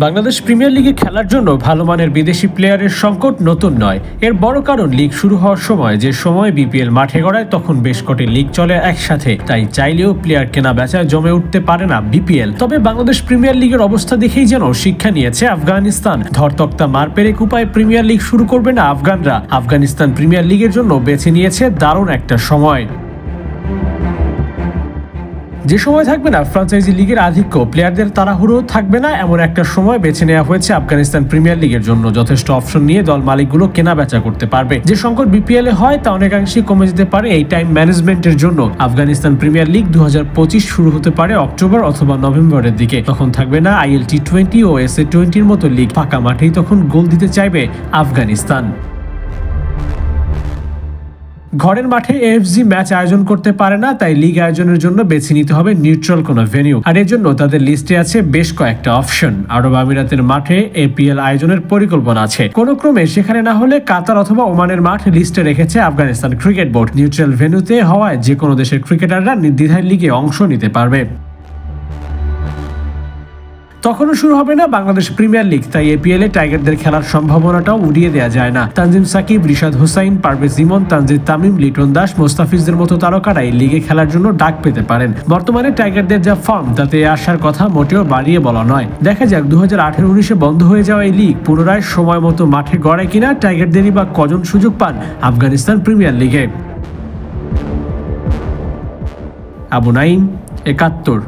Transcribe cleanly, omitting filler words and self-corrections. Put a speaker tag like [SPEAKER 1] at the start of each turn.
[SPEAKER 1] Bangladesh premier লিগে খেলার জন্য ভালো মানের বিদেশি প্লেয়ারের সংকট নতুন নয়। এর বড় কারণ লিগ শুরু হওয়ার সময় যে সময় বিপিএল মাঠে গড়ায় তখন বেশ কটি লিগ চলে একসাথে, তাই চাইলেও প্লেয়ার কেনা বেচায় জমে উঠতে পারে না বিপিএল। তবে বাংলাদেশ প্রিমিয়ার লিগের অবস্থা দেখেই যেন শিক্ষা নিয়েছে আফগানিস্তান। ধরতক্তা মার পেরেক উপায় প্রিমিয়ার লিগ শুরু করবে না আফগানরা। আফগানিস্তান প্রিমিয়ার লিগের জন্য বেছে নিয়েছে দারুণ একটা সময়। যে সময় থাকবে না ফ্র্যাঞ্চাইজি লিগের আধিক্য, প্লেয়ারদের তাড়াহুড়ো থাকবে না, এমন একটা সময় বেছে নেওয়া হয়েছে আফগানিস্তান প্রিমিয়ার লিগের জন্য। যথেষ্ট অপশন নিয়ে দল মালিকগুলো কেনা বেচা করতে পারবে। যে সংকট বিপিএল এ হয় তা অনেকাংশেই কমে যেতে পারে এই টাইম ম্যানেজমেন্টের জন্য। আফগানিস্তান প্রিমিয়ার লিগ 2025 শুরু হতে পারে অক্টোবর অথবা নভেম্বরের দিকে। তখন থাকবে না আইএল টি20 ও SA20-র মতো লিগ। ফাঁকা মাঠেই তখন গোল দিতে চাইবে আফগানিস্তান। ঘরের মাঠে এএফজি ম্যাচ আয়োজন করতে পারে না, তাই লিগ আয়োজনের জন্য বেছে নিতে হবে নিউট্রাল কোনো ভেন্যু। আর এর জন্য তাদের লিস্টে আছে বেশ কয়েকটা অপশন। আরব আমিরাতের মাঠে এপিএল আয়োজনের পরিকল্পনা আছে। কোনো ক্রমে সেখানে না হলে কাতার অথবা ওমানের মাঠ লিস্টে রেখেছে আফগানিস্তান ক্রিকেট বোর্ড। নিউট্রাল ভেন্যুতে হওয়ায় যে কোনো দেশের ক্রিকেটাররা নির্দ্বিধায় লিগে অংশ নিতে পারবে। তখনও শুরু হবে না বাংলাদেশ প্রিমিয়ার লিগ, তাই এপিএল এ টাইগারদের খেলার সম্ভাবনাটাও উড়িয়ে দেওয়া যায় না। তানজিম সাকিব, রিশাদ হোসাইন, পারভেজ ইমন, তানজিদ তামিম, লিটন দাস, মোস্তাফিজদের মতো তারকারাই লিগে খেলার জন্য ডাক পেতে পারেন। বর্তমানে টাইগারদের যা ফর্ম তাতে আসার কথা মোটেও বাড়িয়ে বলা নয়। দেখা যাক 2018-19 বন্ধ হয়ে যাওয়া এই লিগ পুনরায় সময় মতো মাঠে গড়ায় কিনা, টাইগারদেরই বা কজন সুযোগ পান আফগানিস্তান প্রিমিয়ার লিগে। আবু নাইম, 71।